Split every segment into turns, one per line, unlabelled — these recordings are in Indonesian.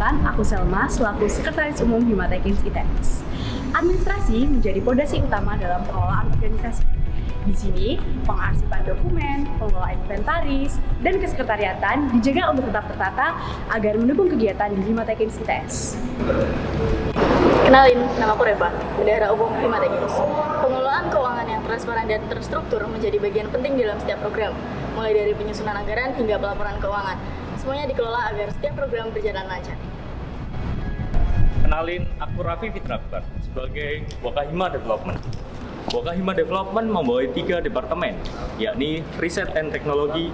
Perkenalkan, aku Selma selaku Sekretaris Umum Himatekins ITS. Administrasi menjadi pondasi utama dalam pengelolaan organisasi. Di sini, pengarsipan dokumen, pengelolaan inventaris, dan kesekretariatan dijaga untuk tetap tertata agar mendukung kegiatan di Himatekins ITS.
Kenalin, nama aku Reva, Bendahara Umum Himatekins. Pengelolaan keuangan yang transparan dan terstruktur menjadi bagian penting dalam setiap program, mulai dari penyusunan anggaran hingga pelaporan keuangan. Semuanya dikelola agar setiap program berjalan lancar.
Kenalin, aku Raffi Fitrabar sebagai Wakahima Development. Wakahima Development membawahi 3 departemen, yakni Riset and Teknologi,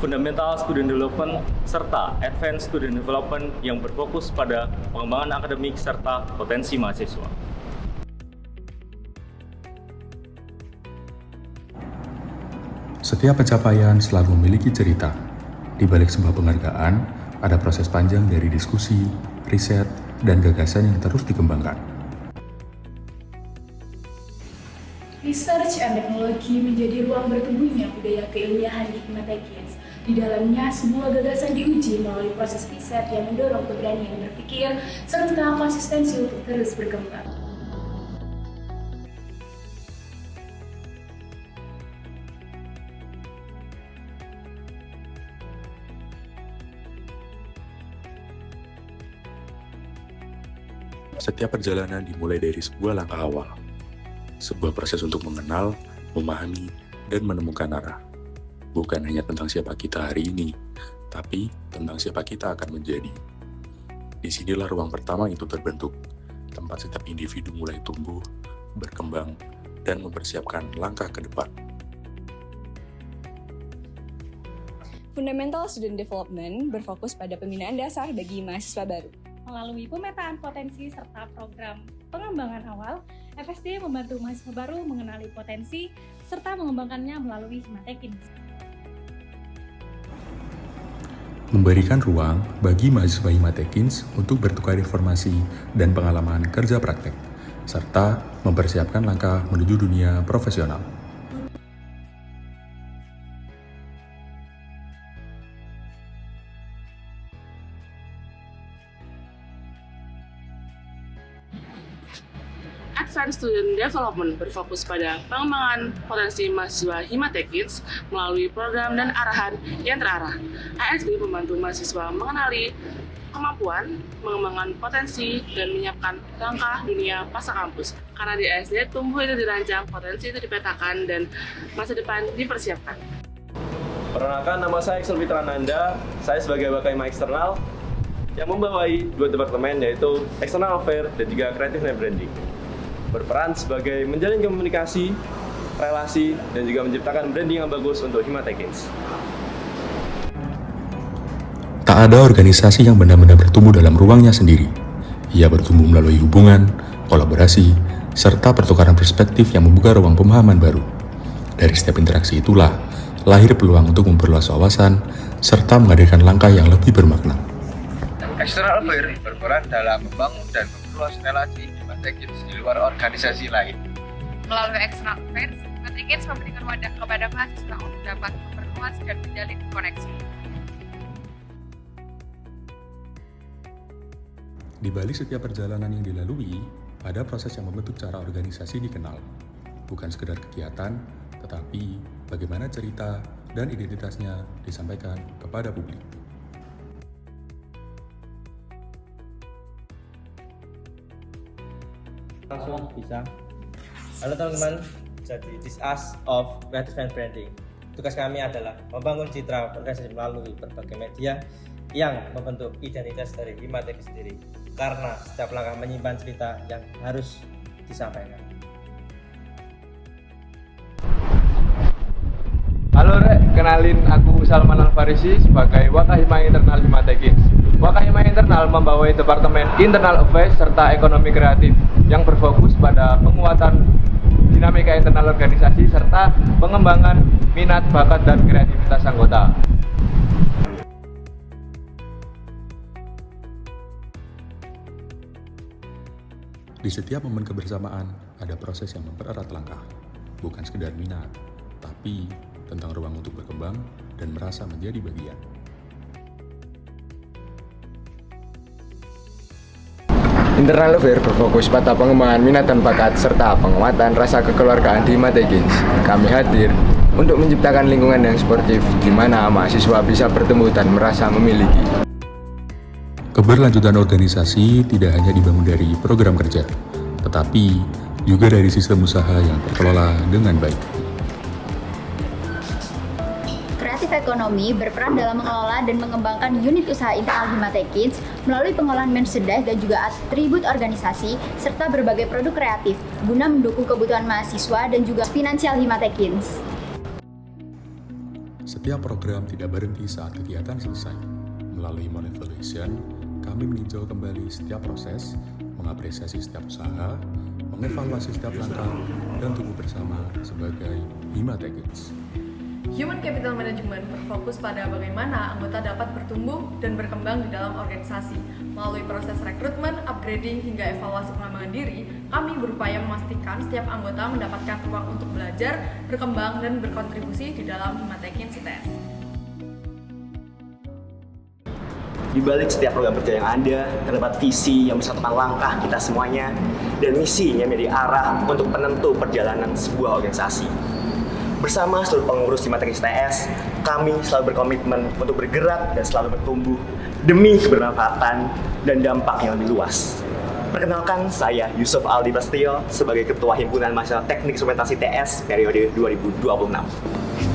Fundamental Student Development, serta Advanced Student Development yang berfokus pada pengembangan akademik serta potensi mahasiswa.
Setiap pencapaian selalu memiliki cerita. Di balik sebuah penghargaan, ada proses panjang dari diskusi, riset, dan gagasan yang terus dikembangkan.
Research and Technology menjadi ruang bertumbuhnya budaya keilmiahan di Himatekins. Di dalamnya, sebuah gagasan diuji melalui proses riset yang mendorong keberanian berpikir serta konsistensi untuk terus berkembang.
Setiap perjalanan dimulai dari sebuah langkah awal. Sebuah proses untuk mengenal, memahami, dan menemukan arah. Bukan hanya tentang siapa kita hari ini, tapi tentang siapa kita akan menjadi. Disinilah ruang pertama itu terbentuk, tempat setiap individu mulai tumbuh, berkembang, dan mempersiapkan langkah ke depan.
Fundamental Student Development berfokus pada pembinaan dasar bagi mahasiswa baru.
Melalui pemetaan potensi serta program pengembangan awal, FSD membantu mahasiswa baru mengenali potensi serta mengembangkannya melalui Himatekins.
Memberikan ruang bagi mahasiswa Himatekins untuk bertukar informasi dan pengalaman kerja praktek, serta mempersiapkan langkah menuju dunia profesional.
Advanced Student Development berfokus pada pengembangan potensi mahasiswa Himatekins melalui program dan arahan yang terarah. ASD membantu mahasiswa mengenali kemampuan, mengembangkan potensi, dan menyiapkan langkah dunia pasca kampus. Karena di ASD, tumbuh itu dirancang, potensi itu dipetakan, dan masa depan dipersiapkan.
Perkenalkan, nama saya Excel Fitrananda. Saya sebagai Wakahima Eksternal yang membawahi 2 departemen, yaitu External Affairs dan juga Creative and Branding. Berperan sebagai menjalin komunikasi, relasi, dan juga menciptakan branding yang bagus untuk Himatekins.
Tak ada organisasi yang benar-benar bertumbuh dalam ruangnya sendiri. Ia bertumbuh melalui hubungan, kolaborasi, serta pertukaran perspektif yang membuka ruang pemahaman baru. Dari setiap interaksi itulah, lahir peluang untuk memperluas wawasan, serta menghadirkan langkah yang lebih bermakna.
External Affairs berperan dalam membangun dan memperluas relasi Himatekins di luar organisasi lain.
Melalui External Affairs, Himatekins memberikan wadah kepada mahasiswa untuk dapat memperluas dan menjalin koneksi.
Di balik setiap perjalanan yang dilalui, ada proses yang membentuk cara organisasi dikenal. Bukan sekedar kegiatan, tetapi bagaimana cerita dan identitasnya disampaikan kepada publik.
Langsung bisa. Halo teman-teman, jadi this us of Creative and Branding. Tugas kami adalah membangun citra organisasi melalui berbagai media yang membentuk identitas dari Himatekins sendiri. Karena setiap langkah menyimpan cerita yang harus disampaikan.
Halo Rek, kenalin aku Salman Al-Farisi sebagai Wakahima Internal Himatekins. Wakahima Internal membawahi Departemen Internal Affairs serta Ekonomi Kreatif yang berfokus pada penguatan dinamika internal organisasi serta pengembangan minat, bakat, dan kreativitas anggota.
Di setiap momen kebersamaan, ada proses yang mempererat langkah. Bukan sekedar minat, tapi tentang ruang untuk berkembang dan merasa menjadi bagian.
Internal Affair berfokus pada pengembangan minat dan bakat serta penguatan rasa kekeluargaan di Himatekins. Kami hadir untuk menciptakan lingkungan yang sportif di mana mahasiswa bisa bertemu dan merasa memiliki.
Keberlanjutan organisasi tidak hanya dibangun dari program kerja, tetapi juga dari sistem usaha yang terkelola dengan baik.
Kreatif ekonomi berperan dalam mengelola dan mengembangkan unit usaha internal Himatekins melalui pengolahan merchandise dan juga atribut organisasi serta berbagai produk kreatif guna mendukung kebutuhan mahasiswa dan juga finansial Himatekins.
Setiap program tidak berhenti saat kegiatan selesai. Melalui Monevaluation, kami meninjau kembali setiap proses, mengapresiasi setiap usaha, mengevaluasi setiap langkah, dan tumbuh bersama sebagai Himatekins.
Human Capital Management berfokus pada bagaimana anggota dapat bertumbuh dan berkembang di dalam organisasi. Melalui proses rekrutmen, upgrading, hingga evaluasi pengembangan diri, kami berupaya memastikan setiap anggota mendapatkan ruang untuk belajar, berkembang, dan berkontribusi di dalam Himatekins ITS.
Di balik setiap program kerja yang ada, terdapat visi yang bersatukan langkah kita semuanya, dan misi yang menjadi arah untuk penentu perjalanan sebuah organisasi. Bersama seluruh pengurus Himatekins ITS, kami selalu berkomitmen untuk bergerak dan selalu bertumbuh demi kebermanfaatan dan dampak yang lebih luas. Perkenalkan, saya Yusuf Aldi Prasetyo sebagai Ketua Himpunan Mahasiswa Teknik Instrumentasi ITS periode 2026.